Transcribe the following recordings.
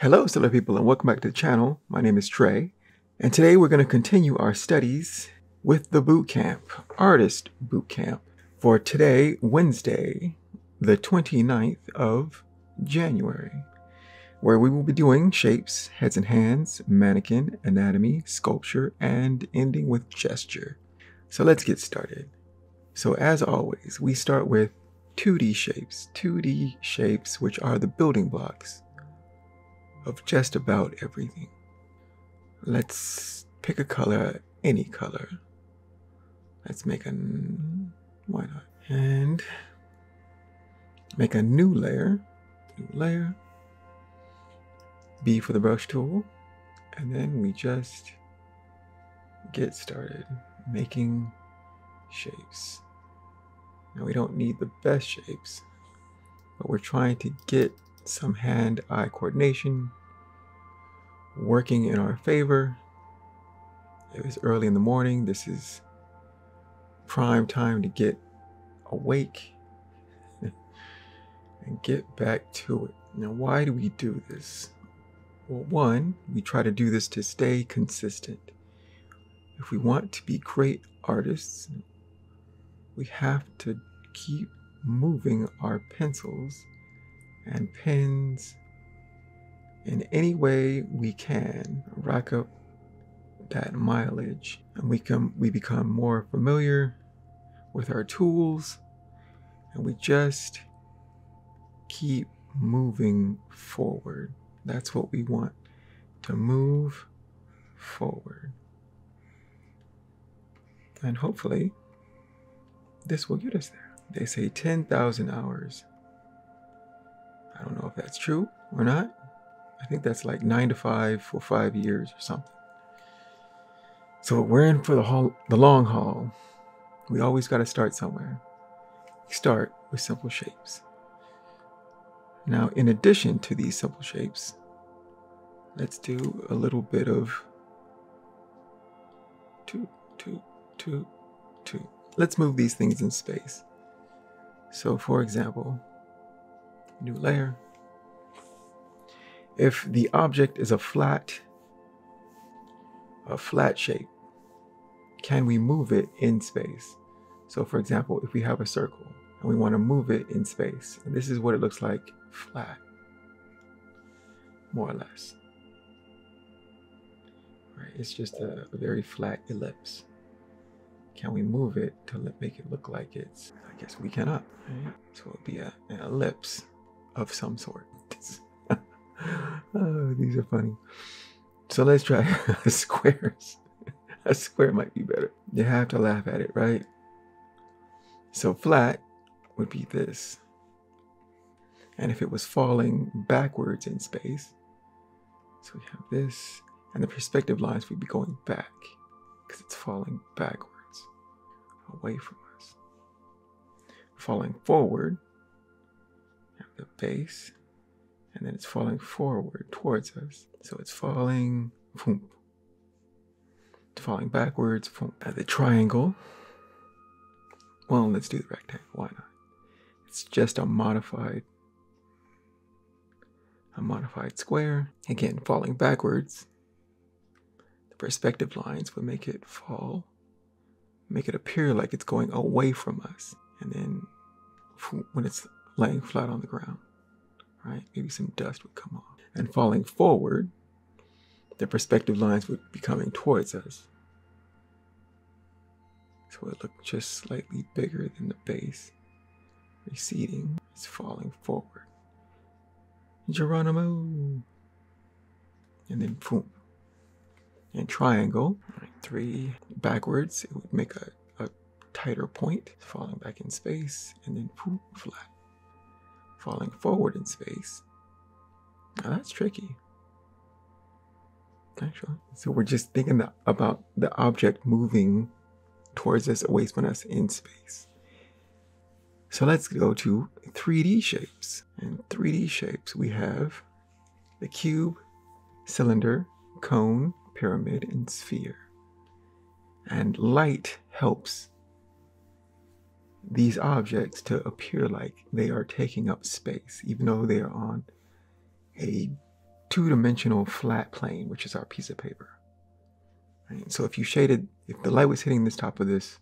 Hello, stellar people, and welcome back to the channel. My name is Trey, and today we're going to continue our studies with the Bootcamp, Artist Bootcamp, for today, Wednesday, the 29th of January, where we will be doing shapes, heads and hands, mannequin, anatomy, sculpture, and ending with gesture. So let's get started. So as always, we start with 2D shapes, which are the building blocks of just about everything. Let's pick a color, any color. Let's make why not? And make a new layer. B for the brush tool. And then we just get started making shapes. Now we don't need the best shapes, but we're trying to get some hand-eye coordination working in our favor. It was early in the morning. This is prime time to get awake and get back to it. Now, why do we do this? Well, one, we try to do this to stay consistent. If we want to be great artists, we have to keep moving our pencils and pens in any way we can, rack up that mileage, and we become more familiar with our tools, and we just keep moving forward. That's what we want, to move forward. And hopefully this will get us there. They say 10,000 hours. I don't know if that's true or not. I think that's like 9 to 5 for 5 years or something. So we're in for the long haul. We always got to start somewhere. We start with simple shapes. Now, in addition to these simple shapes, let's do a little bit of two. Let's move these things in space. So for example, new layer. If the object is a flat shape, can we move it in space? So for example, if we have a circle and we want to move it in space, and this is what it looks like flat, more or less. Right? It's just a very flat ellipse. Can we move it to make it look like it's, I guess we cannot, right? So it would be an ellipse of some sort. Oh, these are funny. So let's try squares. A square might be better. You have to laugh at it, right? So flat would be this. And if it was falling backwards in space, so we have this, and the perspective lines would be going back because it's falling backwards away from us. Falling forward, we have the base, and then it's falling forward towards us. So it's falling, boom. It's falling backwards, boom. At the triangle, well, let's do the rectangle, why not? It's just a modified square. Again, falling backwards. The perspective lines would make it fall, make it appear like it's going away from us. And then when it's laying flat on the ground, right? Maybe some dust would come off. And falling forward, the perspective lines would be coming towards us. So it looked just slightly bigger than the base. Receding, it's falling forward. Geronimo. And then boom. And triangle, right, 3 backwards, it would make a tighter point, falling back in space, and then boom, flat. Falling forward in space. Now that's tricky, actually. So we're just thinking about the object moving towards us, away from us in space. So let's go to 3D shapes. And 3D shapes, we have the cube, cylinder, cone, pyramid, and sphere. And light helps these objects to appear like they are taking up space, even though they are on a two-dimensional flat plane, which is our piece of paper. Right? So if the light was hitting this top of this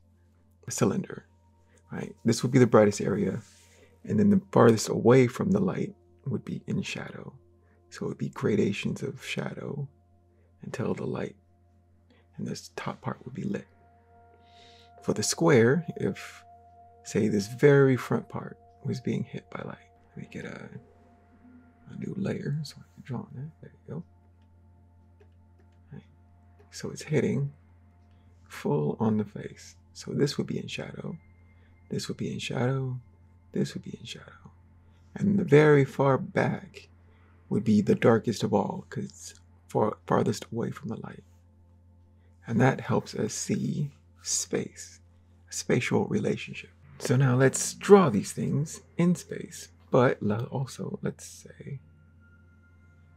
cylinder, right, this would be the brightest area, and then the farthest away from the light would be in shadow. So it would be gradations of shadow until the light and this top part would be lit. For the square, if, say, this very front part was being hit by light, let me get a new layer so I can draw on that. There you go. Right. So it's hitting full on the face. So this would be in shadow. This would be in shadow. This would be in shadow. And the very far back would be the darkest of all because it's farthest away from the light. And that helps us see space, a spatial relationship. So now let's draw these things in space, but also let's say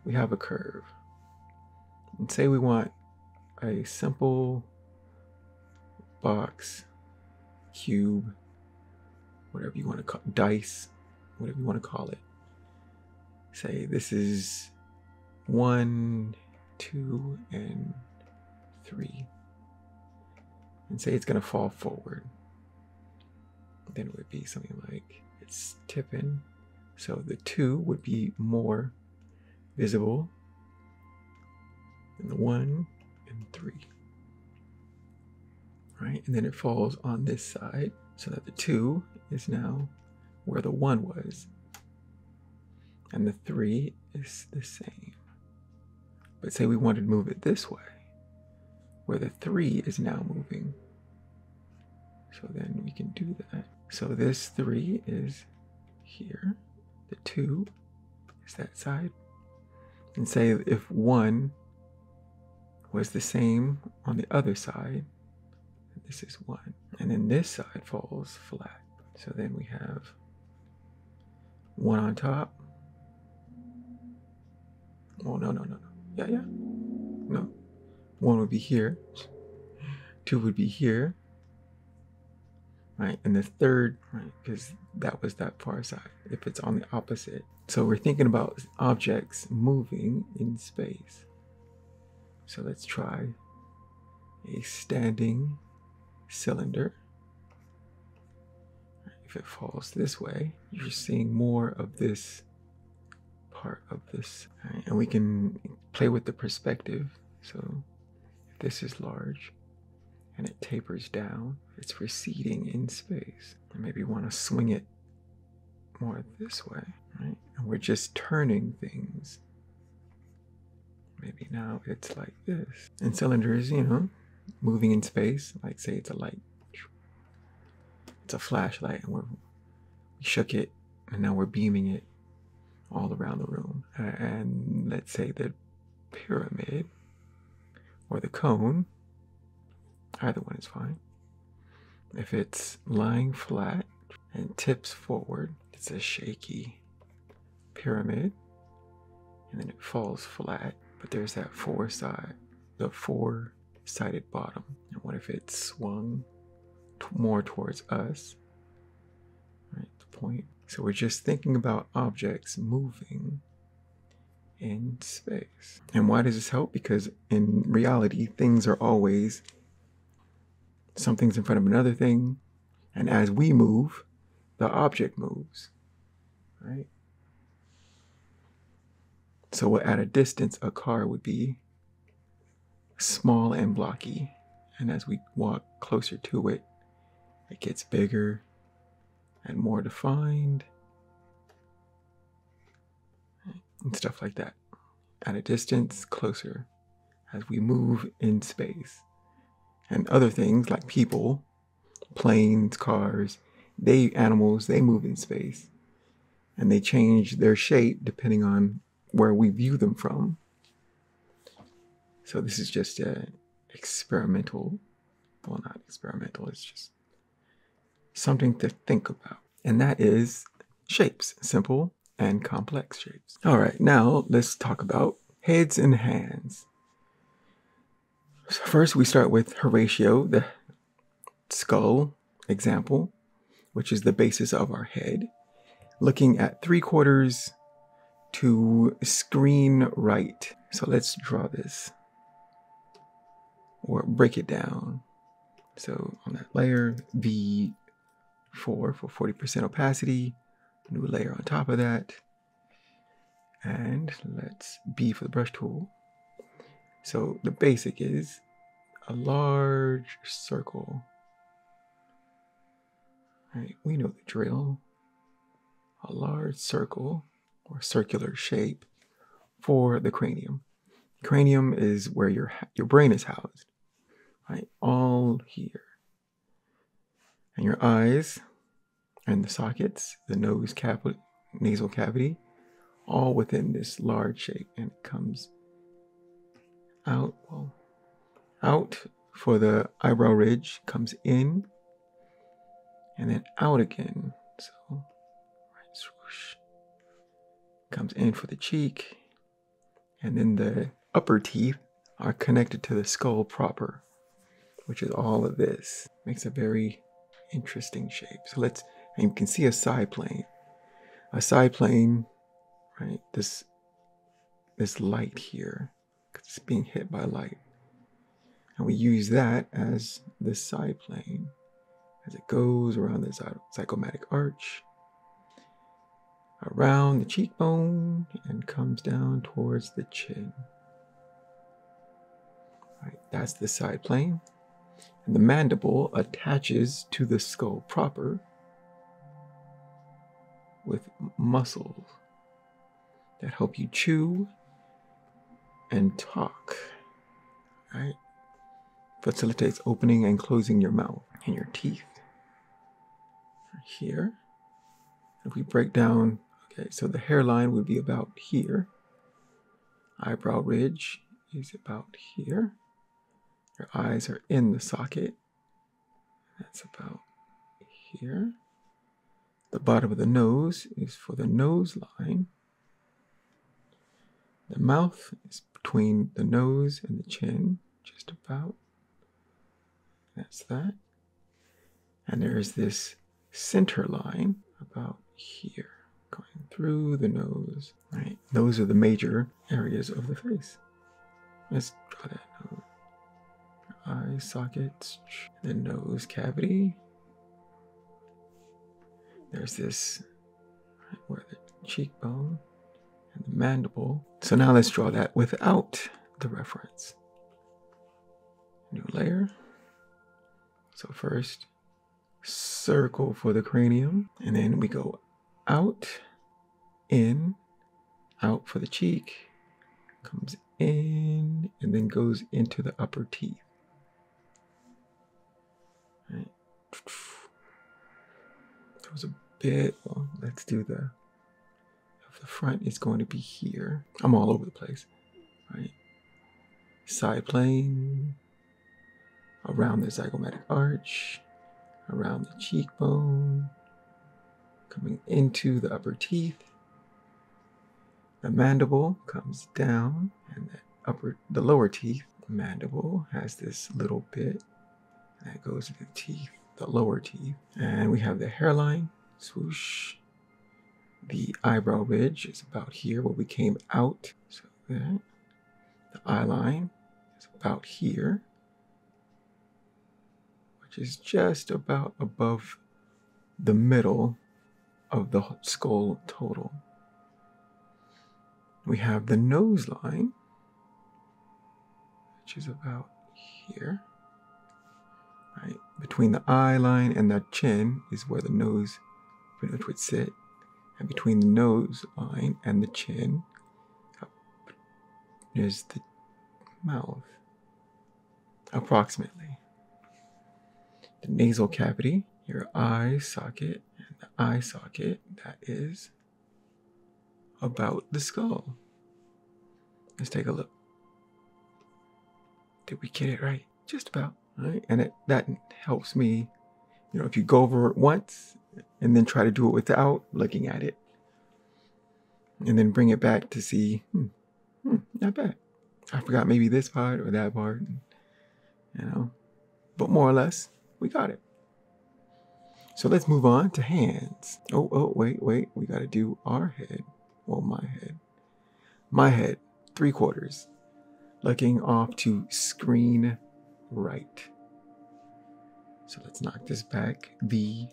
we have a curve. And say we want a simple box, cube, whatever you want to call it, dice, whatever you want to call it. Say this is 1, 2, and 3. And say it's going to fall forward. Then it would be something like it's tipping. So the 2 would be more visible than the 1 and 3. Right? And then it falls on this side so that the 2 is now where the 1 was. And the 3 is the same. But say we wanted to move it this way, where the 3 is now moving. So then we can do that. So this 3 is here. The 2 is that side. And say if 1 was the same on the other side, this is 1. And then this side falls flat. So then we have 1 on top. Oh, no. Yeah. No. 1 would be here. 2 would be here. Right? And the third, right, because that was that far side, if it's on the opposite. So we're thinking about objects moving in space. So let's try a standing cylinder. If it falls this way, you're seeing more of this part of this. Right? And we can play with the perspective. So if this is large and it tapers down, it's receding in space. And maybe want to swing it more this way, right? And we're just turning things. Maybe now it's like this. And cylinders, moving in space, like say it's a light. It's a flashlight, and we shook it, and now we're beaming it all around the room. And let's say the pyramid or the cone, either one is fine. If it's lying flat and tips forward, it's a shaky pyramid, and then it falls flat, but there's that the four-sided bottom. And what if it swung more towards us, right, the point? So we're just thinking about objects moving in space. And why does this help? Because in reality, things are always, something's in front of another thing, and as we move, the object moves, right? So at a distance, a car would be small and blocky, and as we walk closer to it, it gets bigger and more defined, and stuff like that. At a distance, closer, as we move in space. And other things like people, planes, cars, animals, they move in space. And they change their shape depending on where we view them from. So this is just not experimental, it's just something to think about. And that is shapes, simple and complex shapes. All right, now let's talk about heads and hands. So first we start with Horatio, the skull example, which is the basis of our head, looking at 3/4 to screen right. So let's draw this or break it down. So on that layer, V4 for 40% opacity, new layer on top of that. And let's B for the brush tool. So the basic is a large circle. Right, we know the drill. A large circle or circular shape for the cranium. Cranium is where your brain is housed, right? All here. And your eyes and the sockets, the nose cavity, nasal cavity, all within this large shape, and it comes out, well, out for the eyebrow ridge, comes in, and then out again. So, right, swoosh, comes in for the cheek, and then the upper teeth are connected to the skull proper, which is all of this. Makes a very interesting shape. So let's, and you can see a side plane. A side plane, right? This light here, because it's being hit by light. And we use that as the side plane as it goes around the zygomatic arch, around the cheekbone, and comes down towards the chin. Right, that's the side plane. And the mandible attaches to the skull proper with muscles that help you chew and talk, right? Facilitates opening and closing your mouth and your teeth. Here, if we break down, okay, so the hairline would be about here. Eyebrow ridge is about here. Your eyes are in the socket. That's about here. The bottom of the nose is for the nose line. The mouth is between the nose and the chin, just about. That's that. And there's this center line about here, going through the nose, right? Those are the major areas of the face. Let's draw that nose. Eye sockets, the nose cavity. There's this, right, where the cheekbone and the mandible. So now let's draw that without the reference. New layer. So first, circle for the cranium, and then we go out, in, out for the cheek, comes in, and then goes into the upper teeth. Right. That was a bit, well, let's do the front is going to be here. I'm all over the place, right? Side plane, around the zygomatic arch, around the cheekbone, coming into the upper teeth. The mandible comes down, and the lower teeth, the mandible has this little bit that goes to the teeth, the lower teeth. And we have the hairline, swoosh. The eyebrow ridge is about here where we came out. So that. The eye line is about here, which is just about above the middle of the skull total. We have the nose line, which is about here. Right? Between the eye line and the chin is where the nose pretty much would sit. And between the nose line and the chin is the mouth, approximately. The nasal cavity, your eye socket, and the eye socket, that is about the skull. Let's take a look. Did we get it right? Just about, right? And that helps me, if you go over it once and then try to do it without looking at it, and then bring it back to see, not bad. I forgot maybe this part or that part, but more or less, we got it. So let's move on to hands. Oh, wait, we got to do our head. Well, my head. my head, 3/4, looking off to screen right. So let's knock this back. The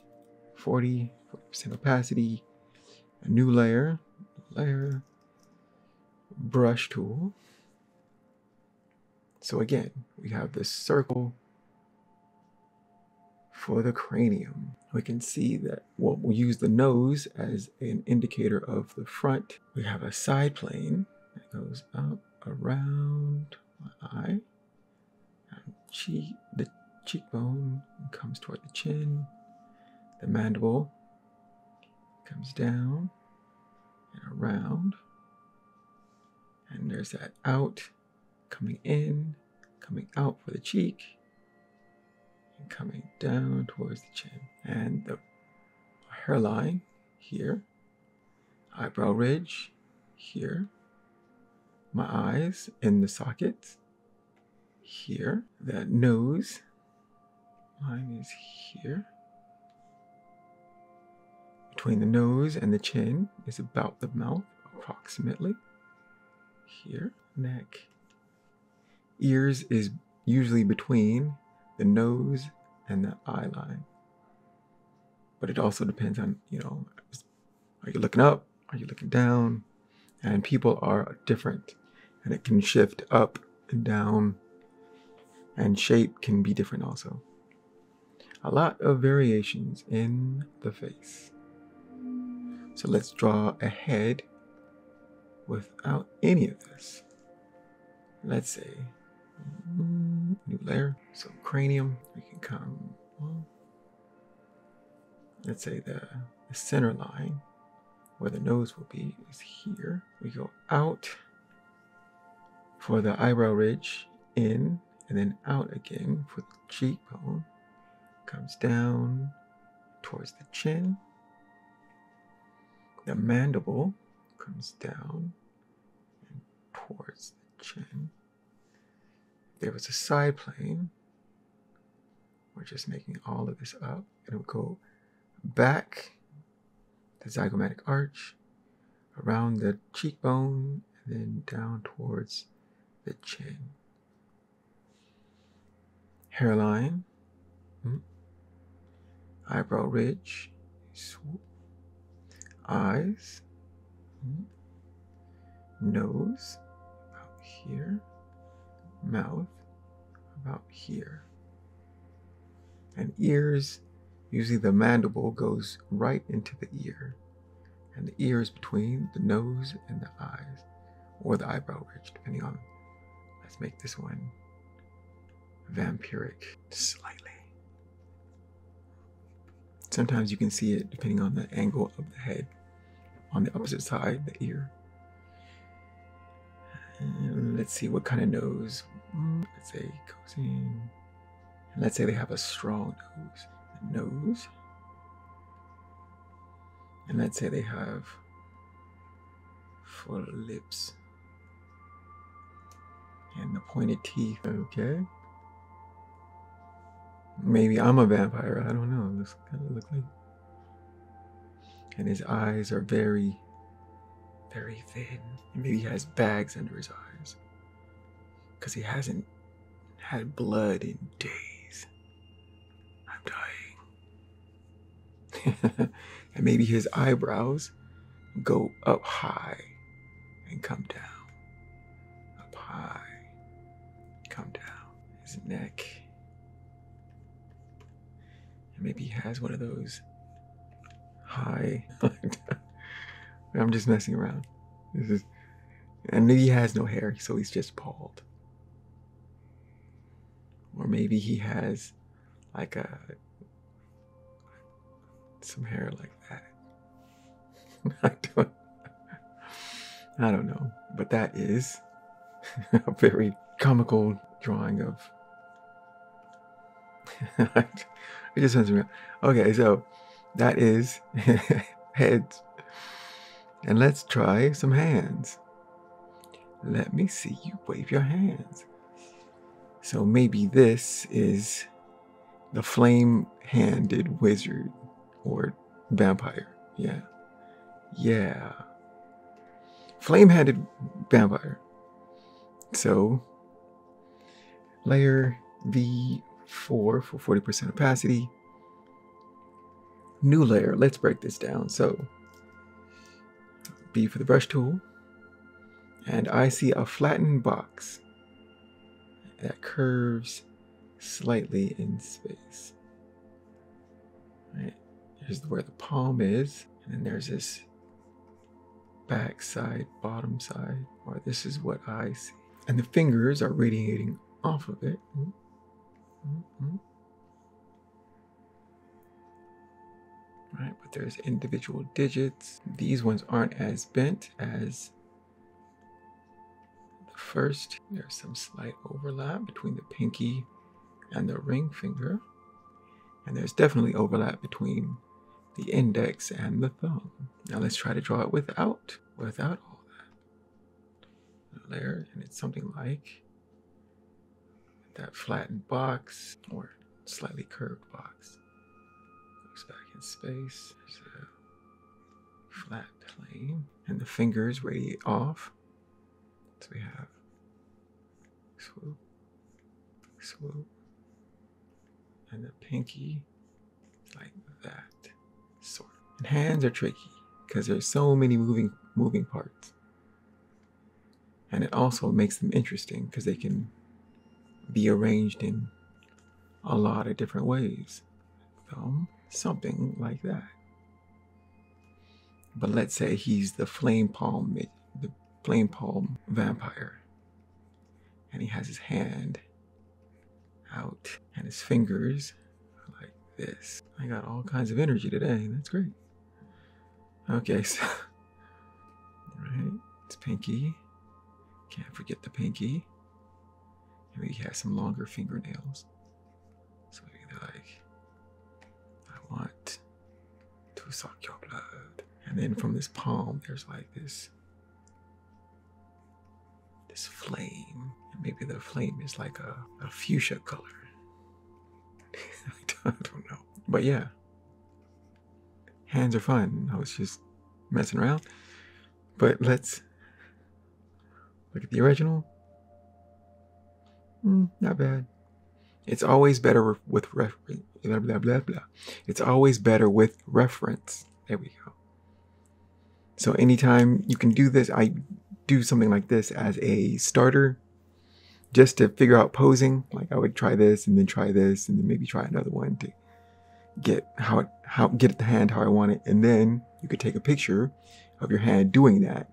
40% opacity, a new layer, brush tool. So again, we have this circle for the cranium. We can see that, well, we'll use the nose as an indicator of the front. We have a side plane that goes up around my eye, the cheekbone comes toward the chin, the mandible comes down and around, and there's that out, coming in, coming out for the cheek, and coming down towards the chin. And the hairline here, eyebrow ridge here, my eyes in the sockets here, the nose line is here. Between the nose and the chin is about the mouth, approximately. Here, neck. Ears is usually between the nose and the eye line. But it also depends on, are you looking up? Are you looking down? And people are different, and it can shift up and down, and shape can be different also. A lot of variations in the face. So let's draw a head without any of this. Let's say, new layer. So cranium, we can come, let's say the center line where the nose will be is here. We go out for the eyebrow ridge, in, and then out again for the cheekbone. Comes down towards the chin. The mandible comes down and towards the chin. There was a side plane. We're just making all of this up, and it will go back the zygomatic arch, around the cheekbone, and then down towards the chin. Hairline, eyebrow ridge, swoop, eyes, nose, about here, mouth, about here. And ears, usually the mandible goes right into the ear, and the ear is between the nose and the eyes, or the eyebrow ridge, depending on, let's make this one vampiric slightly. Sometimes you can see it depending on the angle of the head. On the opposite side, the ear. And let's see what kind of nose. Let's say it goes in. And let's say they have a strong nose. The nose. And let's say they have full lips. And the pointed teeth. Okay. Maybe I'm a vampire, I don't know. This kind of look like. And his eyes are very, very thin. And maybe he has bags under his eyes, because he hasn't had blood in days. I'm dying. And maybe his eyebrows go up high and come down. Up high, come down. His neck. Maybe he has one of those high. I'm just messing around. And maybe he has no hair, so he's just bald. Or maybe he has like some hair like that. I don't know. But that is a very comical drawing of. It just sounds real. Okay, so that is heads. And let's try some hands. Let me see you wave your hands. So maybe this is the flame-handed wizard or vampire. Yeah. flame-handed vampire. So layer V4 for 40% opacity. New layer, let's break this down. So B for the brush tool, and I see a flattened box that curves slightly in space. Right, here's where the palm is, and then there's this back side, bottom side, or this is what I see. And the fingers are radiating off of it. Right, but there's individual digits. These ones aren't as bent as the first. There's some slight overlap between the pinky and the ring finger. And there's definitely overlap between the index and the thumb. Now let's try to draw it without all that. A layer, and it's something like that flattened box or slightly curved box. Looks back in space. There's a flat plane, and the fingers radiate off. So we have swoop, swoop, and the pinky is like that, sort of. And hands are tricky because there's so many moving parts. And it also makes them interesting because they can be arranged in a lot of different ways. Thumb, something like that. But let's say he's the flame palm vampire, and he has his hand out and his fingers are like this. I got all kinds of energy today. That's great. Okay, so right, it's pinky. Can't forget the pinky. Maybe he has some longer fingernails. So maybe they're like, I want to suck your blood. And then from this palm, there's like this flame. And maybe the flame is like a fuchsia color. I don't know. But yeah, hands are fun. I was just messing around. But let's look at the original. Not bad. It's always better with reference. Blah, blah, blah, blah. It's always better with reference. There we go. So anytime you can do this, I do something like this as a starter, just to figure out posing. Like I would try this and then try this and then maybe try another one to get get the hand how I want it. And then you could take a picture of your hand doing that,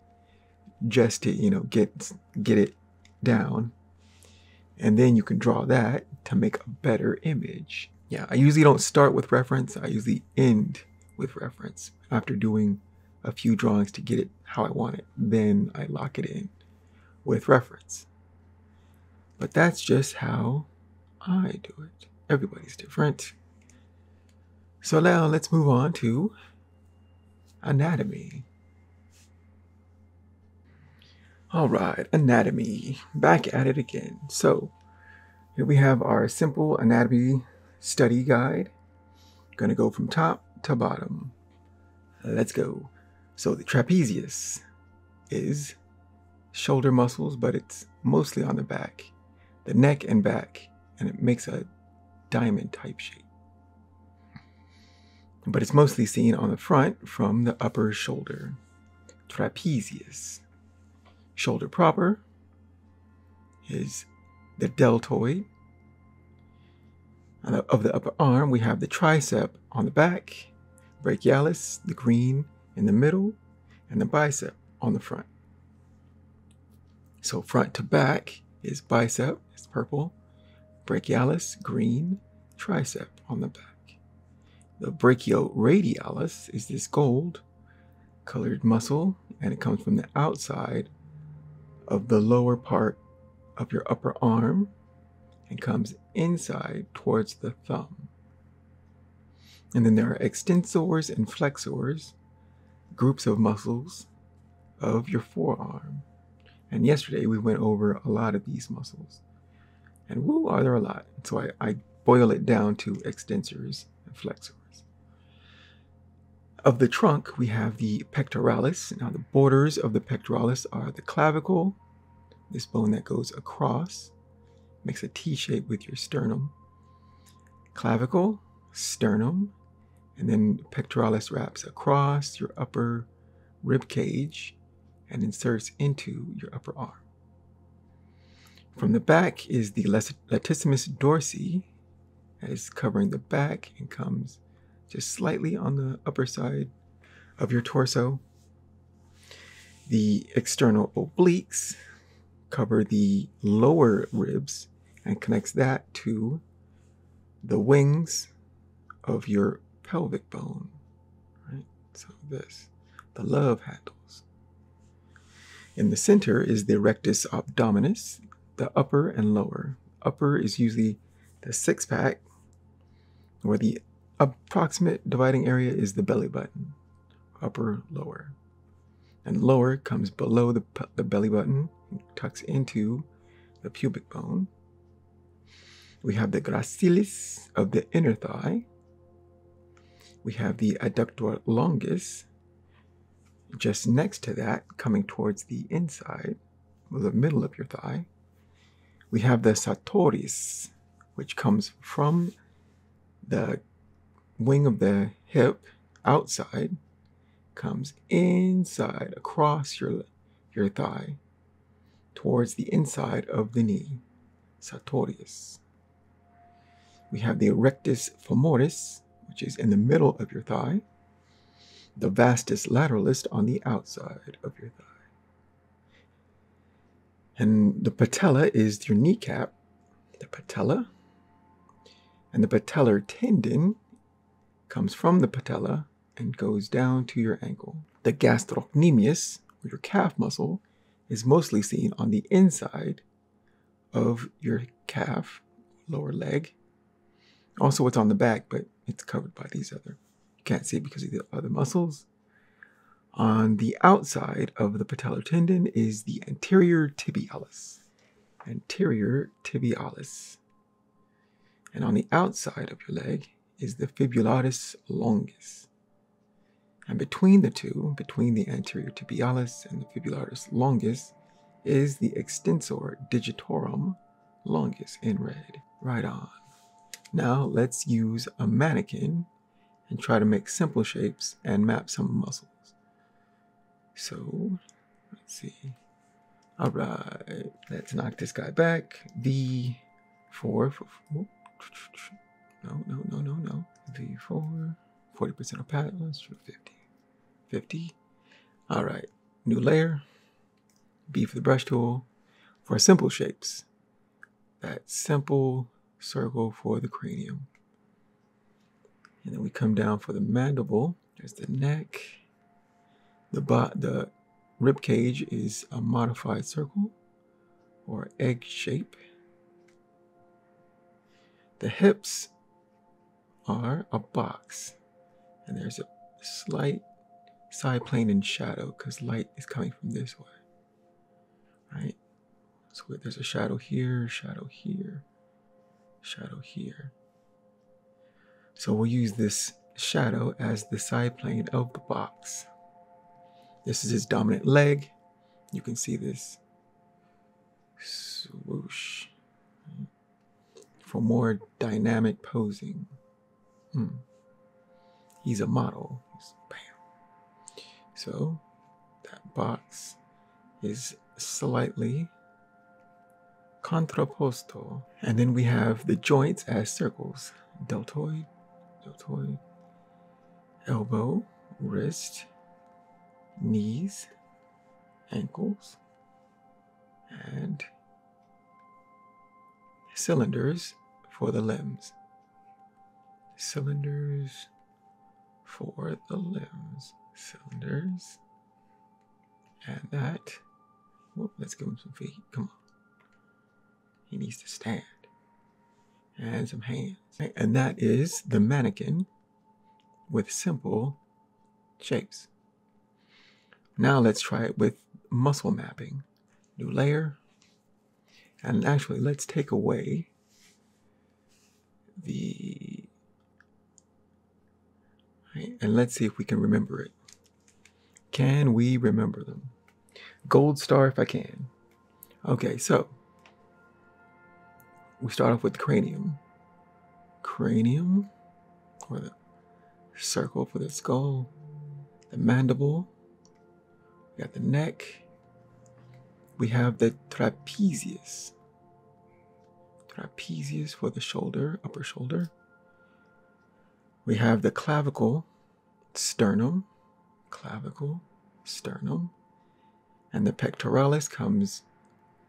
just to, you know, get it down. And then you can draw that to make a better image. Yeah, I usually don't start with reference. I usually end with reference after doing a few drawings to get it how I want it. Then I lock it in with reference. But that's just how I do it. Everybody's different. So now let's move on to anatomy. All right, anatomy, back at it again. So here we have our simple anatomy study guide. Gonna go from top to bottom. Let's go. So the trapezius is shoulder muscles, but it's mostly on the back, the neck and back, and it makes a diamond type shape. But it's mostly seen on the front from the upper shoulder. Trapezius. Shoulder proper is the deltoid. Of the upper arm, we have the tricep on the back, brachialis, the green in the middle, and the bicep on the front. So front to back is bicep, it's purple, brachialis, green, tricep on the back. The brachioradialis is this gold colored muscle, and it comes from the outside of the lower part of your upper arm and comes inside towards the thumb. And then there are extensors and flexors, groups of muscles of your forearm. And yesterday we went over a lot of these muscles. And woo, are there a lot. So I boil it down to extensors and flexors. Of the trunk, we have the pectoralis. Now the borders of the pectoralis are the clavicle, this bone that goes across, makes a T shape with your sternum. Clavicle, sternum, and then pectoralis wraps across your upper rib cage and inserts into your upper arm. From the back is the latissimus dorsi, that is covering the back and comes just slightly on the upper side of your torso. The external obliques cover the lower ribs and connects that to the wings of your pelvic bone, right? So this, the love handles. In the center is the rectus abdominis, the upper and lower. Upper is usually the six-pack, where the approximate dividing area is the belly button, upper, lower. And lower comes below the belly button, tucks into the pubic bone. We have the gracilis of the inner thigh. We have the adductor longus, just next to that, coming towards the inside, the middle of your thigh. We have the sartoris, which comes from the wing of the hip outside, comes inside across your thigh towards the inside of the knee, sartorius. We have the rectus femoris, which is in the middle of your thigh, the vastus lateralis on the outside of your thigh. And the patella is your kneecap, the patella, and the patellar tendon comes from the patella and goes down to your ankle. The gastrocnemius, or your calf muscle, is mostly seen on the inside of your calf, lower leg. Also, it's on the back, but it's covered by these other. You can't see it because of the other muscles. On the outside of the patellar tendon is the anterior tibialis. Anterior tibialis. And on the outside of your leg is the fibularis longus. And between the two, between the anterior tibialis and the fibularis longus, is the extensor digitorum longus in red. Right on. Now let's use a mannequin and try to make simple shapes and map some muscles. So, let's see. All right, let's knock this guy back. V4, no. V4, 40% of patterns, 50. All right, new layer. B for the brush tool. For simple shapes, that simple circle for the cranium. And then we come down for the mandible. There's the neck. The rib cage is a modified circle or egg shape. The hips are a box, and there's a slight side plane in shadow because light is coming from this way, right? So there's a shadow here, shadow here, shadow here. So we'll use this shadow as the side plane of the box. This is his dominant leg. You can see this swoosh for more dynamic posing. He's a model. Bam. So that box is slightly contrapposto. And then we have the joints as circles. Deltoid, elbow, wrist, knees, ankles, and cylinders for the limbs. Cylinders for the limbs. Cylinders. And that. Whoop, let's give him some feet. Come on. He needs to stand. And some hands. And that is the mannequin with simple shapes. Now let's try it with muscle mapping. New layer. And actually, let's take away Right? And let's see if we can remember it. Can we remember them? Gold star if I can. Okay, so we start off with the cranium. Cranium, or the circle for the skull. The mandible. We got the neck. We have the trapezius. Trapezius for the shoulder, upper shoulder. We have the clavicle, sternum, clavicle, sternum. And the pectoralis comes,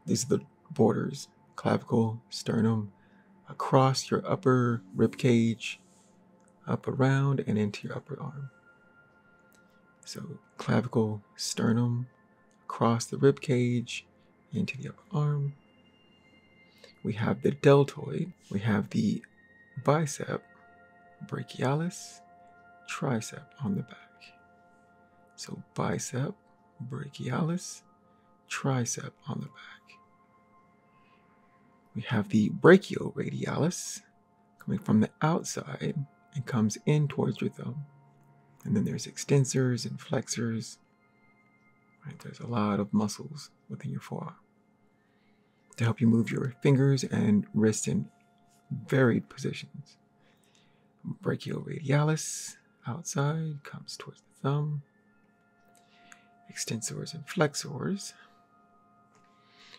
these are the borders, clavicle, sternum, across your upper rib cage, up around and into your upper arm. So clavicle, sternum, across the rib cage, into the upper arm. We have the deltoid. We have the bicep, brachialis, tricep on the back. So bicep, brachialis, tricep on the back. We have the brachioradialis coming from the outside and comes in towards your thumb. And then there's extensors and flexors. Right? There's a lot of muscles within your forearm to help you move your fingers and wrists in varied positions. Brachioradialis outside comes towards the thumb. Extensors and flexors.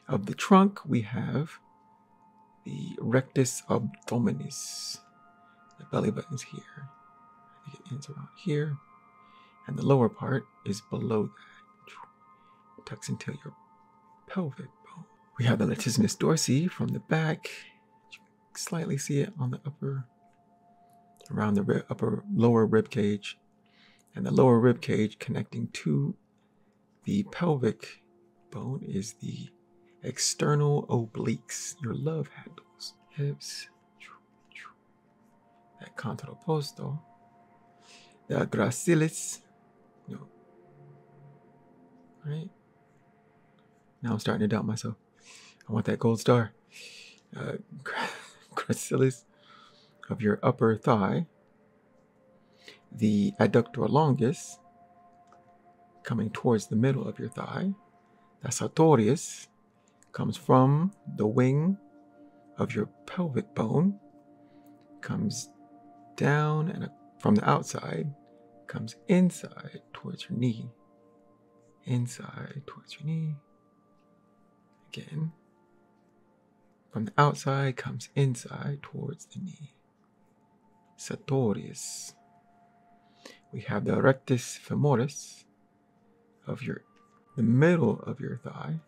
Of the trunk, we have the rectus abdominis. The belly button's here. I think it ends around here. And the lower part is below that. It tucks into your pelvic bone. We have the latissimus dorsi from the back. You can slightly see it on the around the lower rib cage. And the lower rib cage connecting to the pelvic bone is the external obliques, your love handles. Hips, that contrapposto, the gracilis, no. Right? Now I'm starting to doubt myself. I want that gold star. Gracilis of your upper thigh. The adductor longus coming towards the middle of your thigh. The sartorius comes from the wing of your pelvic bone, comes down and from the outside, comes inside towards your knee. Inside towards your knee. Again. From the outside, comes inside towards the knee. Sartorius. We have the rectus femoris of the middle of your thigh.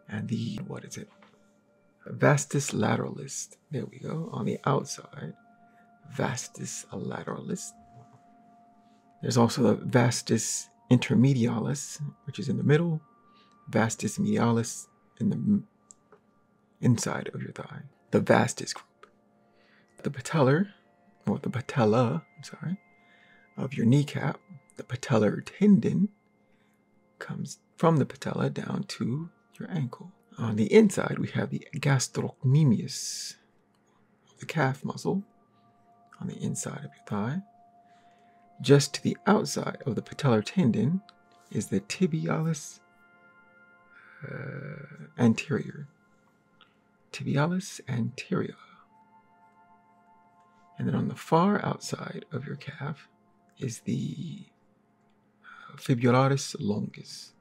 And the, vastus lateralis. There we go, on the outside. Vastus lateralis. There's also the vastus intermedialis, which is in the middle. Vastus medialis in the inside of your thigh. The vastus group. The patella, of your kneecap. The patellar tendon comes from the patella down to your ankle. On the inside, we have the gastrocnemius, the calf muscle, on the inside of your thigh. Just to the outside of the patellar tendon is the tibialis anterior. Tibialis anterior. And then on the far outside of your calf is the fibularis longus.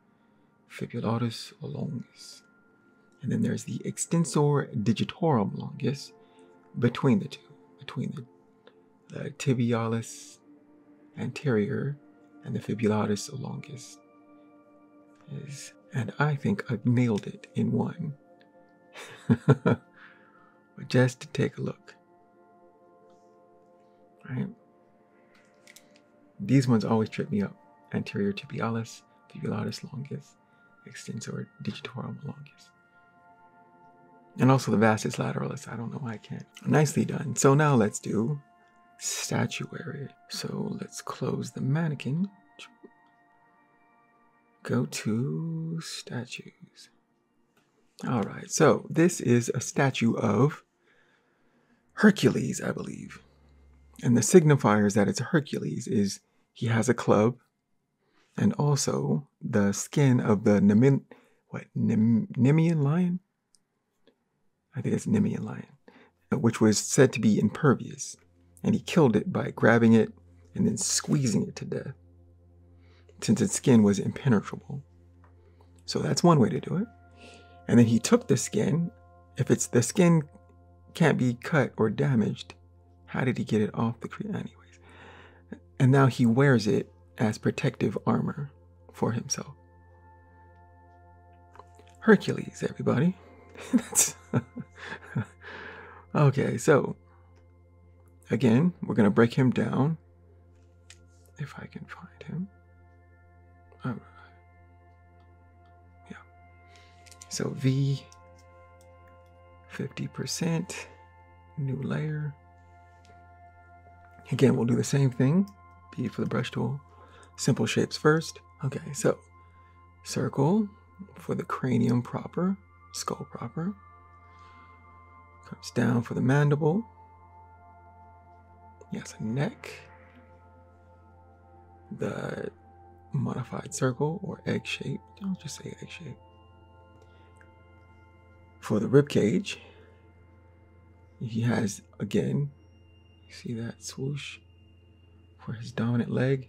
Fibularis longus. And then there's the extensor digitorum longus between the two, between the tibialis anterior and the fibularis longus. And I think I've nailed it in one. But just to take a look. Right? These ones always trip me up. Anterior tibialis, fibularis longus, extensor digitorum longus. And also the vastus lateralis. I don't know why I can't. Nicely done. So now let's do statuary. So let's close the mannequin. Go to statues. All right. So this is a statue of Hercules, I believe. And the signifiers that it's Hercules is he has a club, and also the skin of the Nemean lion? I think it's Nemean lion, which was said to be impervious. And he killed it by grabbing it and then squeezing it to death, since its skin was impenetrable. So that's one way to do it. And then he took the skin. If it's the skin can't be cut or damaged, how did he get it off the creature? Anyways. And now he wears it as protective armor for himself. Hercules, everybody. That's okay, so again, we're going to break him down. If I can find him. All right. Yeah. So V, 50%, new layer. Again, we'll do the same thing. B for the brush tool. Simple shapes first. Okay, so circle for the cranium proper, skull proper. Comes down for the mandible. Yes, a neck. The modified circle or egg shape. I'll just say egg shape. For the rib cage, he has, again, you see that swoosh for his dominant leg.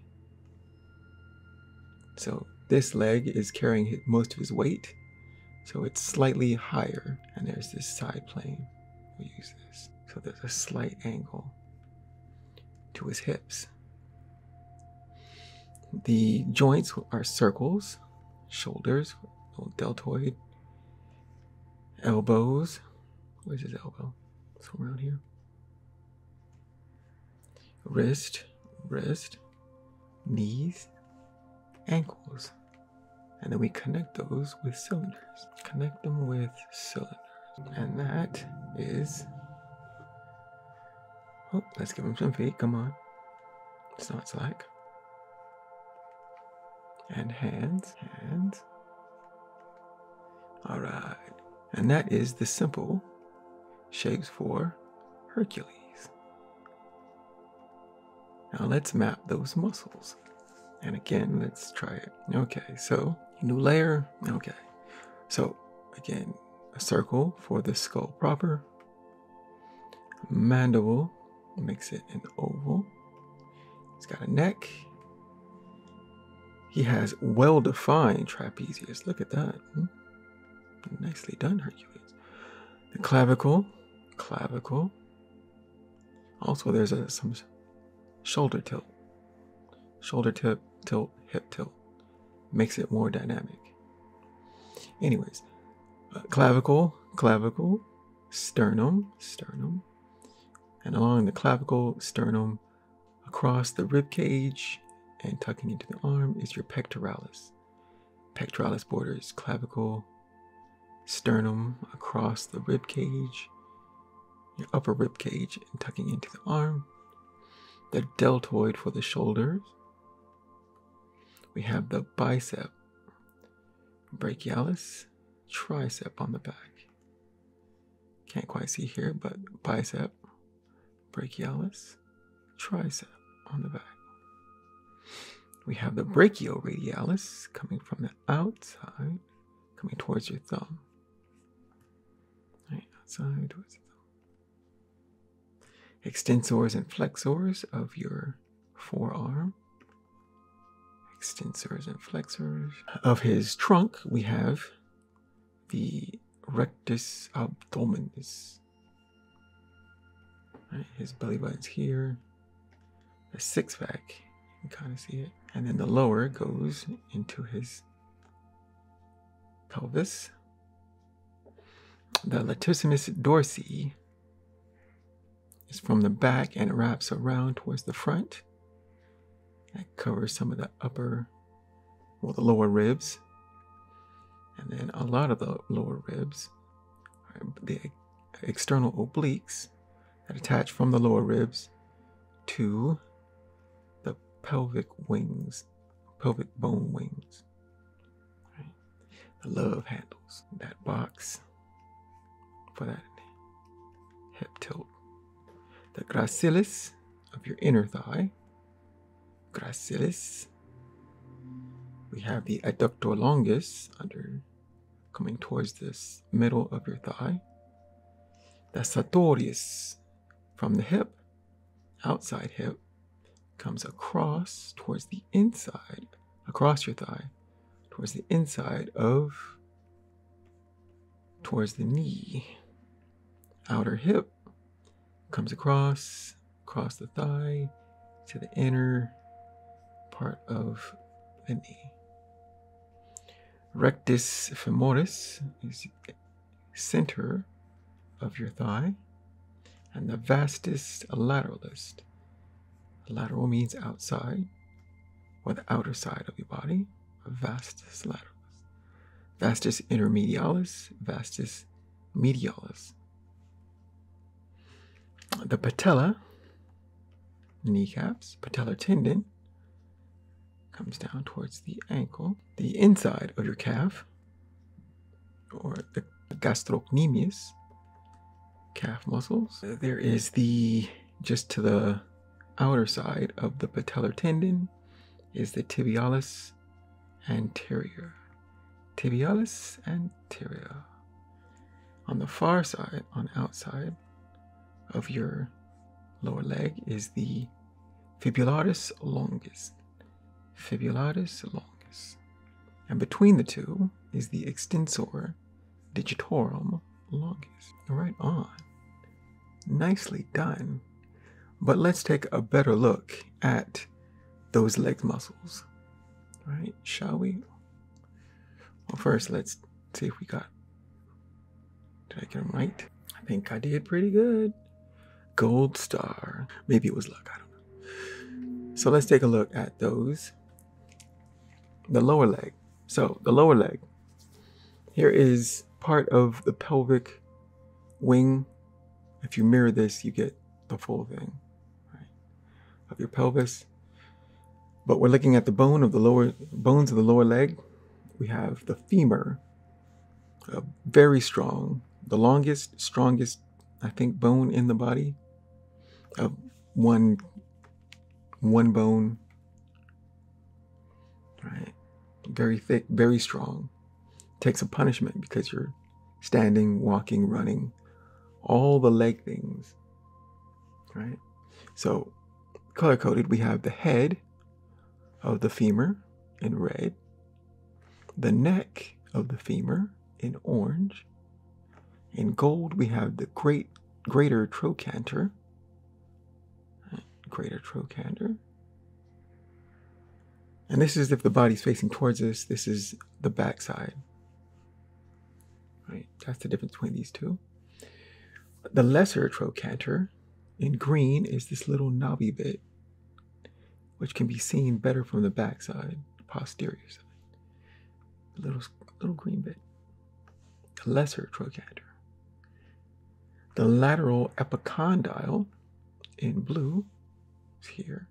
So this leg is carrying most of his weight, so it's slightly higher, and there's this side plane. We'll use this. So there's a slight angle to his hips. The joints are circles, shoulders, deltoid, elbows. Where's his elbow? Somewhere around here. Wrist, knees, ankles. And then we connect those with cylinders. Connect them with cylinders. And that is, oh, let's give him some feet, come on. It's not slack. And hands. All right. And that is the simple shapes for Hercules. Now let's map those muscles. And again, let's try it. Okay, so new layer. Okay. So again, a circle for the skull proper. Mandible makes it an oval. It's got a neck. He has well-defined trapezius. Look at that. Nicely done, Hercules. The clavicle. Also, there's some shoulder tilt. Shoulder tip, tilt, hip tilt. Makes it more dynamic. Anyways, clavicle, sternum. And along the clavicle, sternum, across the rib cage, and tucking into the arm is your pectoralis. Pectoralis borders clavicle, sternum, across the rib cage, your upper rib cage, and tucking into the arm. The deltoid for the shoulders. We have the bicep, brachialis, tricep on the back. Can't quite see here, but bicep, brachialis, tricep on the back. We have the brachioradialis coming from the outside, coming towards your thumb. Right, outside towards the thumb. Extensors and flexors of your forearm. Extensors and flexors. Of his trunk, we have the rectus abdominis. Right, his belly button's here. The six-pack, you can kind of see it. And then the lower goes into his pelvis. The latissimus dorsi is from the back and it wraps around towards the front. That covers some of the upper, well, the lower ribs. And then a lot of the lower ribs are the external obliques that attach from the lower ribs to the pelvic wings, pelvic bone wings. Right? The love handles, that box for that hip tilt. The gracilis of your inner thigh, gracilis. We have the adductor longus coming towards this middle of your thigh. The sartorius from the hip, outside hip, comes across towards the inside, across your thigh, towards the inside towards the knee. Outer hip comes across the thigh to the inner part of the knee. Rectus femoris is the center of your thigh, and the vastus lateralis. Lateral means outside, or the outer side of your body. Vastus lateralis. Vastus intermedialis, vastus medialis. The patella, kneecaps, patellar tendon, comes down towards the ankle. The inside of your calf, or the gastrocnemius, calf muscles. There is just to the outer side of the patellar tendon is the tibialis anterior. Tibialis anterior. On the far side, on the outside of your lower leg is the fibularis longus. Fibularis longus. And between the two is the extensor digitorum longus. Right on. Nicely done. But let's take a better look at those leg muscles. Right, shall we? Well, first, let's see if we got... Did I get them right? I think I did pretty good. Gold star. Maybe it was luck, I don't know. So let's take a look at those. The lower leg. So the lower leg. Here is part of the pelvic wing. If you mirror this, you get the full thing, right, of your pelvis. But we're looking at the bones of the lower leg. We have the femur, very strong, the longest, strongest, I think, bone in the body. One bone, right? Very thick, very strong. Takes a punishment because you're standing, walking, running, all the leg things, right? So color-coded, we have the head of the femur in red, the neck of the femur in orange. In gold, we have the greater trochanter. Greater trochanter. And this is if the body's facing towards us. This is the back side. Right? That's the difference between these two. The lesser trochanter in green is this little knobby bit, which can be seen better from the back side, the posterior side. The little green bit. The lesser trochanter. The lateral epicondyle in blue is here.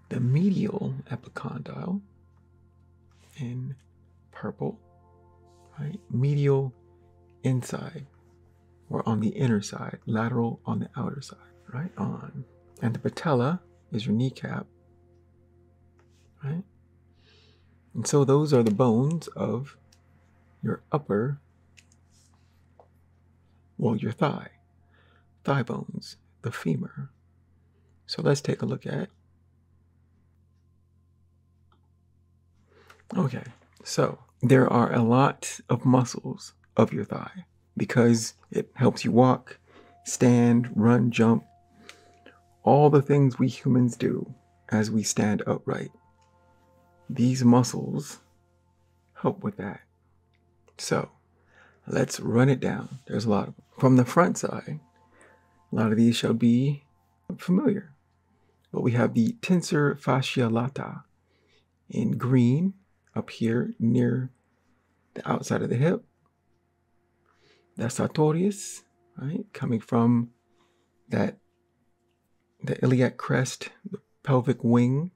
The medial epicondyle in purple, right? Medial inside, or on the inner side, lateral on the outer side, right on. And the patella is your kneecap, right? And so those are the bones of your your thigh bones, the femur. So let's take a look at. Okay, so there are a lot of muscles of your thigh because it helps you walk, stand, run, jump, all the things we humans do as we stand upright. These muscles help with that. So let's run it down. There's a lot of them. From the front side, a lot of these shall be familiar. But we have the tensor fascia lata in green up here near the outside of the hip. The sartorius, right, coming from the iliac crest, the pelvic wing,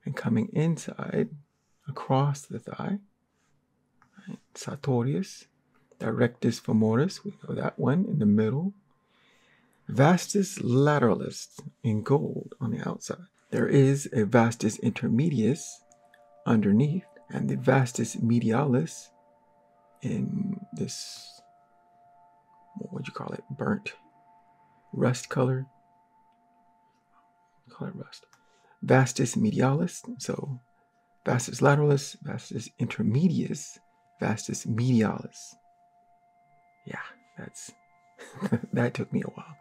and coming inside across the thigh. Right, sartorius. The rectus femoris, we know that one in the middle. Vastus lateralis in gold on the outside. There is a vastus intermedius underneath, and the vastus medialis in this, what would you call it, burnt rust color. Call it rust. Vastus medialis, so vastus lateralis, vastus intermedius, vastus medialis. Yeah, that's that took me a while.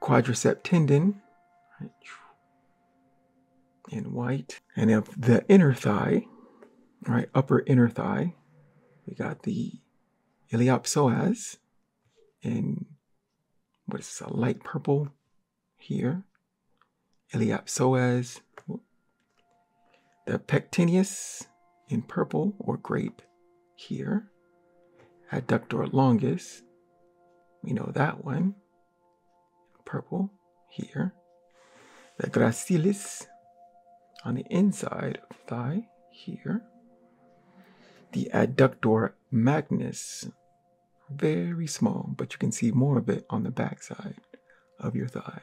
Quadricep tendon, right, in white. And of the inner thigh, right, upper inner thigh, we got the iliopsoas in, what is this, a light purple here. Iliopsoas. The pectineus in purple or grape here. Adductor longus, we know that one. Purple here. The gracilis on the inside of the thigh here. The adductor magnus, very small, but you can see more of it on the back side of your thigh.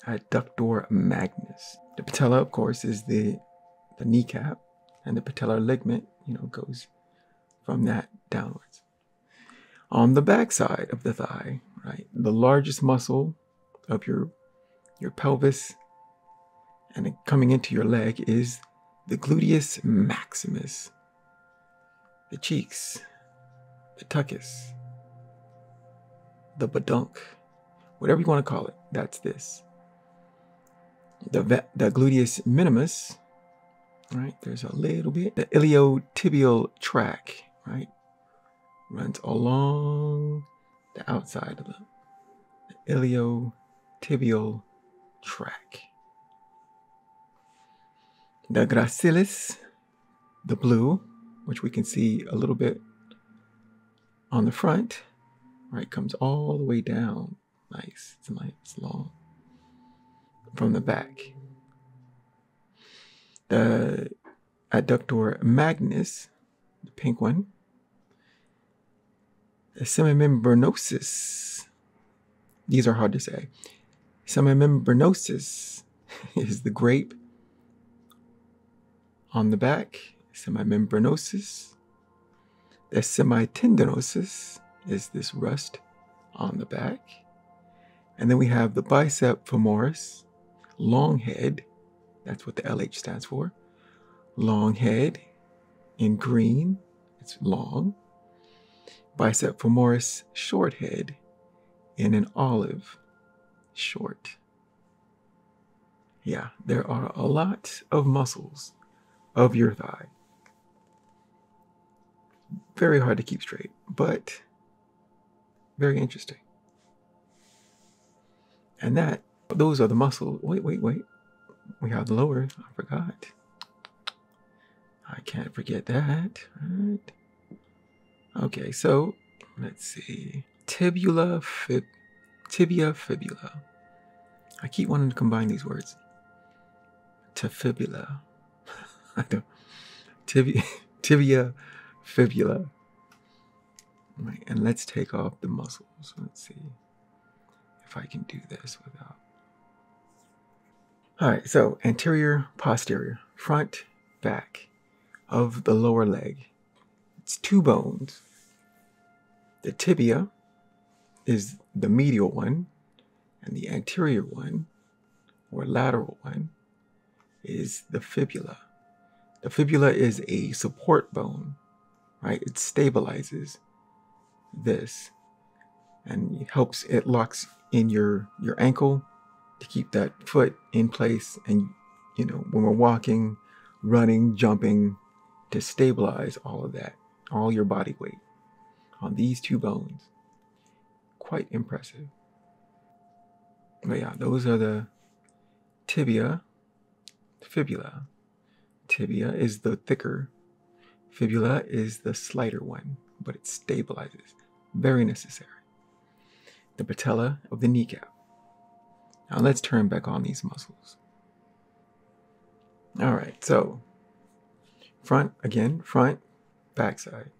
Adductor magnus. The patella, of course, is the kneecap, and the patellar ligament, goes from that downwards. On the back side of the thigh, right, the largest muscle of your pelvis and coming into your leg is the gluteus maximus, the cheeks, the tuchus, the badunk, whatever you want to call it, that's this. The gluteus minimus, right, there's a little bit. The iliotibial tract, right, runs along the outside of the iliotibial tract. The gracilis, the blue, which we can see a little bit on the front, right, comes all the way down. Nice, it's long. From the back. The adductor magnus, the pink one. The semimembranosus. These are hard to say. Semimembranosus is the grape on the back. Semimembranosus. The semitendinosus is this rust on the back. And then we have the bicep femoris, long head. That's what the LH stands for. Long head in green. It's long. Bicep femoris, short head in an olive, short. Yeah, there are a lot of muscles of your thigh. Very hard to keep straight, but very interesting. And those are the muscles. Wait. We have the lower. I forgot. I can't forget that. Right. Okay, so let's see. Tibia, fibula. I keep wanting to combine these words. Fibula. I don't. Tibia, fibula. Right, and let's take off the muscles. Let's see if I can do this without. All right, so anterior, posterior, front, back of the lower leg. It's two bones. The tibia is the medial one, and the anterior one, or lateral one, is the fibula. The fibula is a support bone, right? It stabilizes this and it locks in your ankle to keep that foot in place. And, when we're walking, running, jumping, to stabilize all of that, all your body weight on these two bones. Quite impressive. But yeah, those are the tibia, fibula. Tibia is the thicker. Fibula is the slighter one, but it stabilizes. Very necessary. The patella of the kneecap. Now let's turn back on these muscles. All right, so front, backside.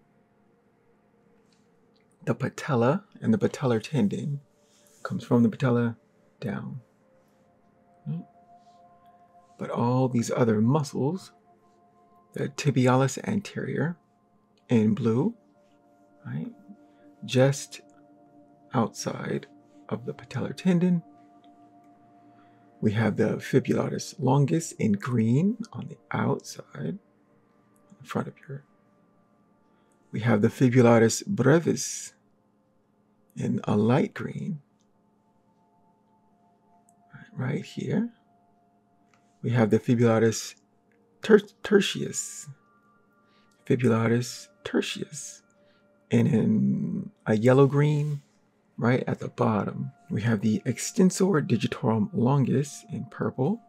The patella and the patellar tendon comes from the patella down. Right? But all these other muscles, the tibialis anterior in blue, right? Just outside of the patellar tendon. We have the fibularis longus in green on the outside, on the front of your. We have the fibularis brevis in a light green, right here. We have the fibularis tertius, in a yellow-green right at the bottom. We have the extensor digitorum longus in purple.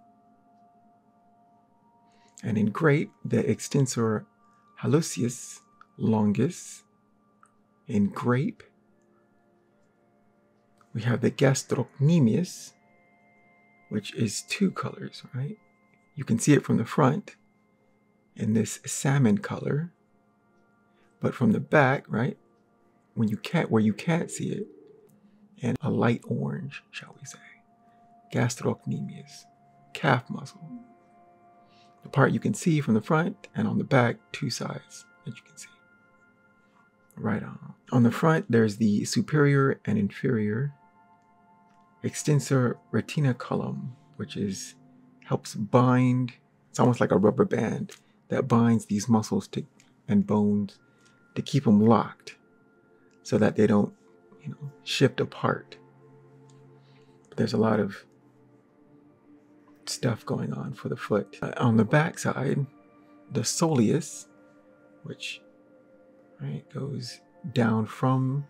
And in grape, the extensor hallucis longus in grape. We have the gastrocnemius, which is two colors, right? You can see it from the front in this salmon color, but from the back, right, where you can't see it, in a light orange, shall we say. Gastrocnemius, calf muscle. The part you can see from the front, and on the back, two sides that you can see. Right on. On the front, there's the superior and inferior extensor retinaculum, which helps bind. It's almost like a rubber band that binds these muscles and bones to keep them locked so that they don't, shift apart. But there's a lot of stuff going on for the foot. On the back side, the soleus, which goes down from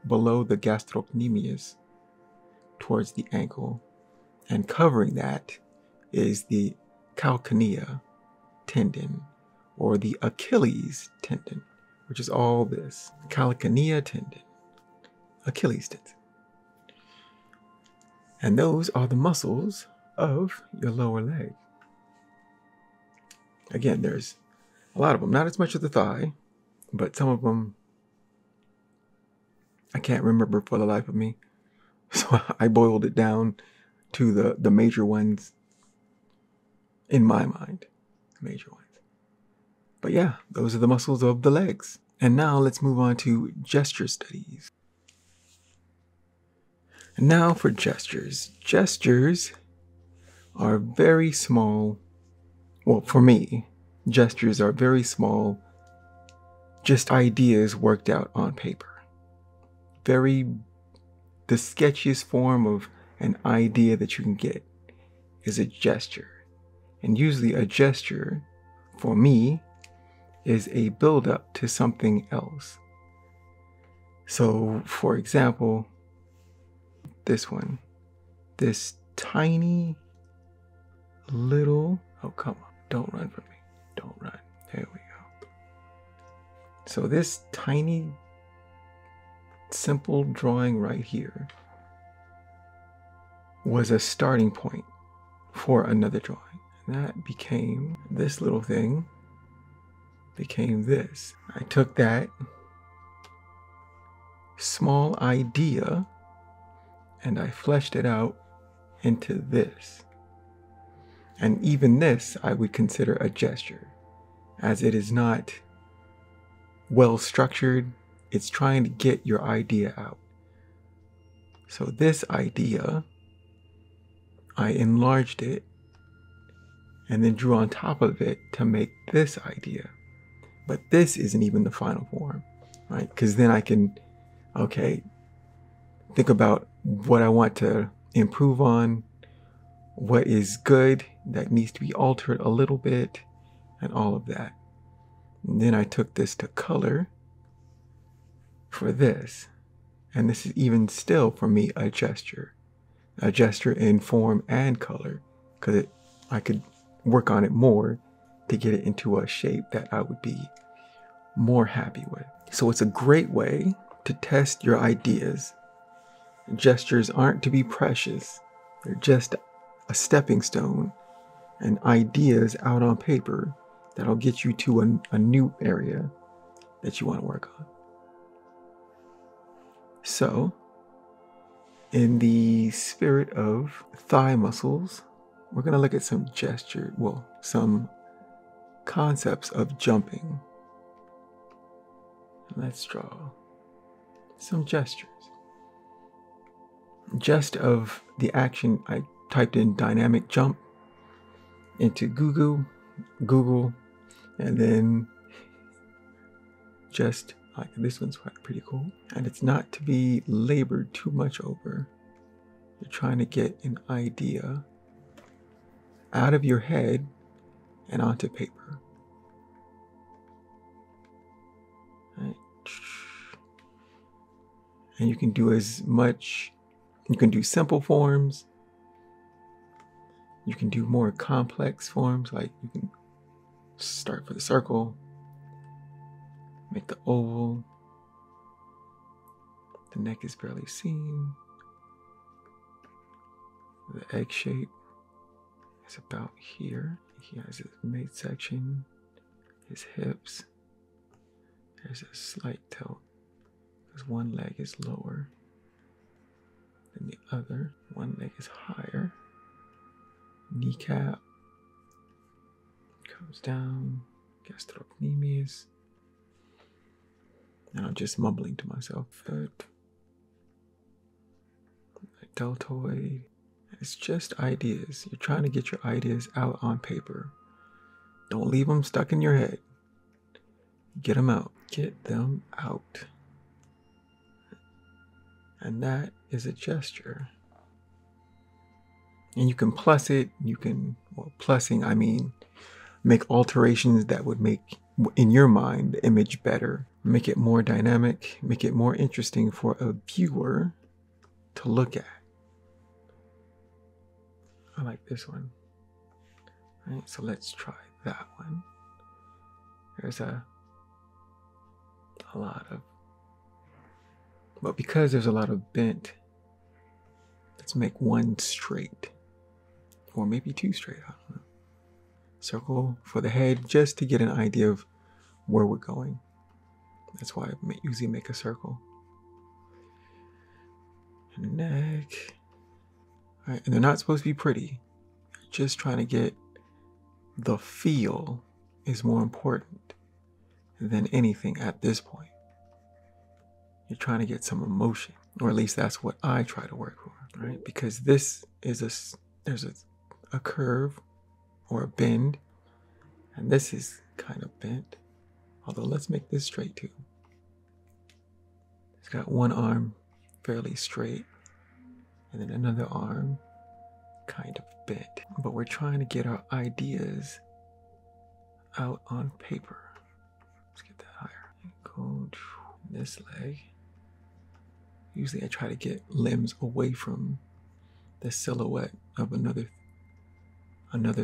below the gastrocnemius towards the ankle, and covering that is the calcanea tendon, or the Achilles tendon, which is all this. Calcanea tendon, Achilles tendon. And those are the muscles of your lower leg. Again, there's a lot of them, not as much as the thigh, but some of them I can't remember for the life of me. So I boiled it down to the major ones in my mind, the major ones. But yeah, those are the muscles of the legs. And now let's move on to gesture studies. And now for gestures. Gestures are very small. Well, for me, gestures are very small, just ideas worked out on paper. The sketchiest form of an idea that you can get is a gesture. And usually a gesture, for me, is a build-up to something else. So, for example, this one, this tiny little, oh come on, don't run from me, don't run, there we go. So this tiny, simple drawing right here was a starting point for another drawing. And that became, this little thing became this. I took that small idea and I fleshed it out into this. And even this I would consider a gesture, as it is not well structured. It's trying to get your idea out. So this idea, I enlarged it and then drew on top of it to make this idea. But this isn't even the final form, right? Because then I can, think about what I want to improve on, what is good that needs to be altered a little bit, and all of that. And then I took this to color for this. And this is even still, for me, a gesture in form and color, because I could work on it more to get it into a shape that I would be more happy with. So it's a great way to test your ideas. Gestures aren't to be precious. They're just a stepping stone and ideas out on paper that'll get you to a new area that you want to work on. So In the spirit of thigh muscles, we're going to look at some some concepts of jumping. Let's draw some gestures. Just of the action, I typed in dynamic jump into Google, and then just like this one's pretty cool. And it's not to be labored too much over. You're trying to get an idea out of your head and onto paper. Right. And you can do as much, you can do simple forms. You can do more complex forms, like you can start with a circle, make the oval, the neck is barely seen, the egg shape is about here. He has his midsection, his hips. There's a slight tilt because one leg is lower than the other. One leg is higher. Kneecap comes down, gastrocnemius. And I'm just mumbling to myself. Foot, deltoid. It's just ideas. You're trying to get your ideas out on paper. Don't leave them stuck in your head. Get them out. Get them out. And that is a gesture. And you can plus it. You can, well, plussing, I mean, make alterations that would make, in your mind, the image better. Make it more dynamic. Make it more interesting for a viewer to look at. I like this one. All right, so let's try that one. There's a lot of, but because there's a lot of bent, let's make one straight, or maybe two straight, I don't know. Circle for the head, just to get an idea of where we're going. That's why I usually make a circle. Neck. All right, and they're not supposed to be pretty. Just trying to get the feel is more important than anything at this point. You're trying to get some emotion, or at least that's what I try to work for, right? Because this is there's a curve or a bend, and this is kind of bent. Although let's make this straight too. It's got one arm fairly straight, and then another arm kind of bent. But we're trying to get our ideas out on paper. Let's get that higher. Go this leg. Usually I try to get limbs away from the silhouette of another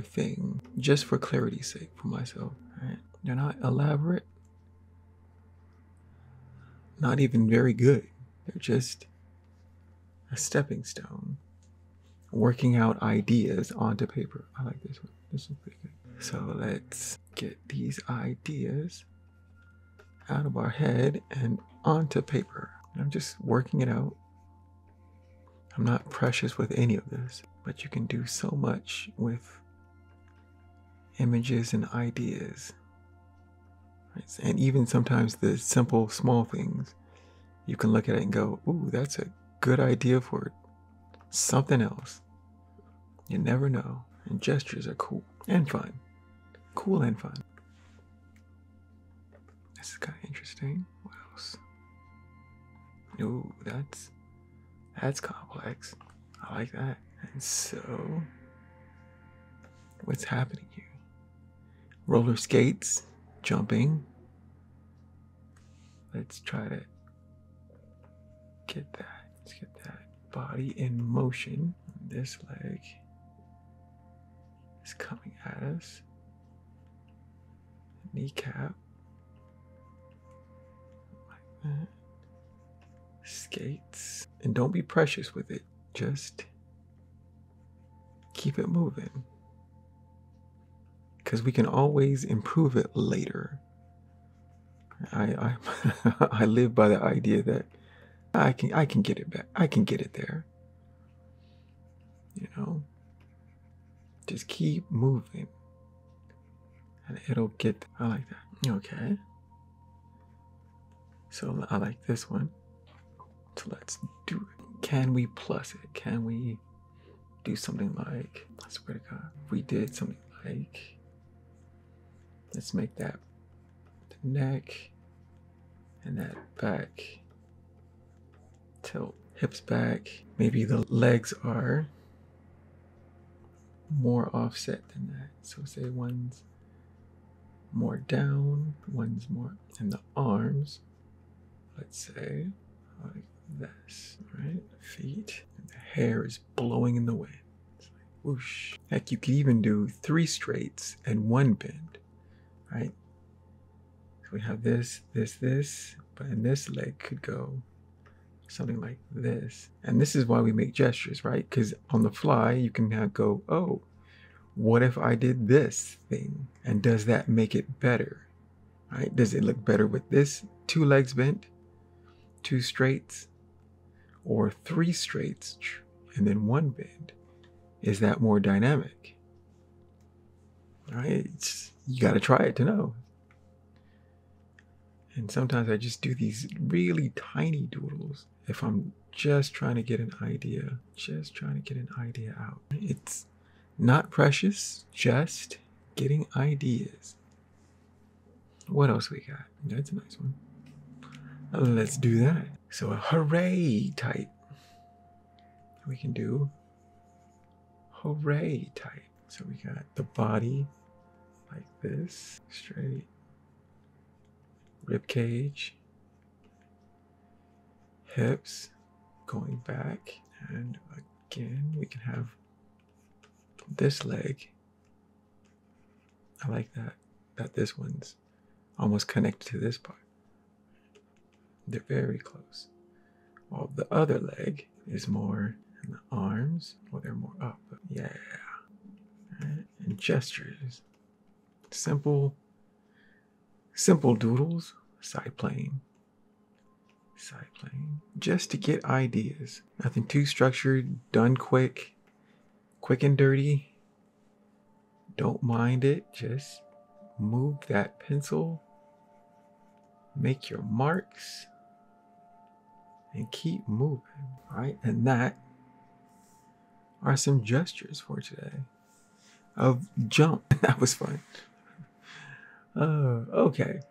thing, just for clarity's sake for myself. Right? They're not elaborate, not even very good. They're just a stepping stone, working out ideas onto paper. I like this one. This is pretty good. So let's get these ideas out of our head and onto paper. I'm just working it out. I'm not precious with any of this, but you can do so much with images and ideas. Right? And even sometimes the simple, small things, you can look at it and go, ooh, that's a good idea for something else. You never know. And gestures are cool and fun. Cool and fun. This is kind of interesting. What else? Ooh, that's complex. I like that. And so, what's happening here? Roller skates, jumping. Let's try to get that. Let's get that body in motion. This leg is coming at us. Kneecap. Like that. Skates. And don't be precious with it. Just keep it moving. Because we can always improve it later. I live by the idea that I can get it back. I can get it there. you know, just keep moving and it'll get, I like that. Okay. So I like this one. So let's do it. Can we plus it? Can we do something like, I swear to God, if we did something like, let's make that the neck and that back tilt, hips back. Maybe the legs are more offset than that. So say one's more down, one's more, and the arms, let's say like this, right? Feet, and the hair is blowing in the wind. It's like whoosh. Heck, you could even do 3 straights and 1 bend, right? So we have this, but then this leg could go something like this. And this is why we make gestures, right? Because on the fly, you can now go, oh, what if I did this thing? And does that make it better, right? Does it look better with this 2 legs bent, 2 straights, or 3 straights and then 1 bend? Is that more dynamic? Right? You got to try it to know. And sometimes I just do these really tiny doodles if I'm just trying to get an idea, out. It's not precious, just getting ideas. What else we got? That's a nice one. Let's do that. So a hooray type. We can do hooray type. So we got the body like this, straight, rib cage, hips going back, and again we can have this leg. I like that this one's almost connected to this part. They're very close. While the other leg is more in the arms, or they're more up. Yeah. Right. And gestures. Simple doodles. Side plane. Just to get ideas. Nothing too structured, done quick and dirty. Don't mind it. Just move that pencil. Make your marks. And keep moving, right? And that are some gestures for today of jump. That was fun. Okay.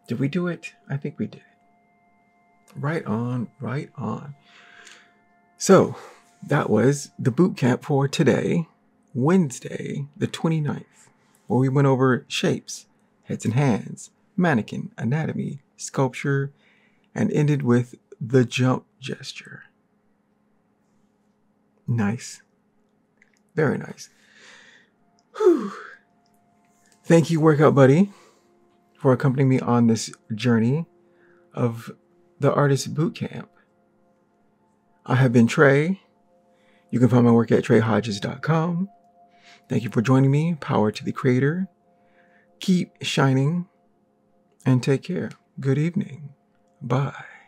Did we do it? I think we did. Right on. So that was the boot camp for today, Wednesday, the 29th, where we went over shapes, heads and hands, mannequin, anatomy, sculpture, and ended with the jump gesture. Nice. Very nice. Whew. Thank you, Workout Buddy, for accompanying me on this journey of the Artist Bootcamp. I have been Trey. You can find my work at treyhodges.com. Thank you for joining me. Power to the creator. Keep shining and take care. Good evening. Bye.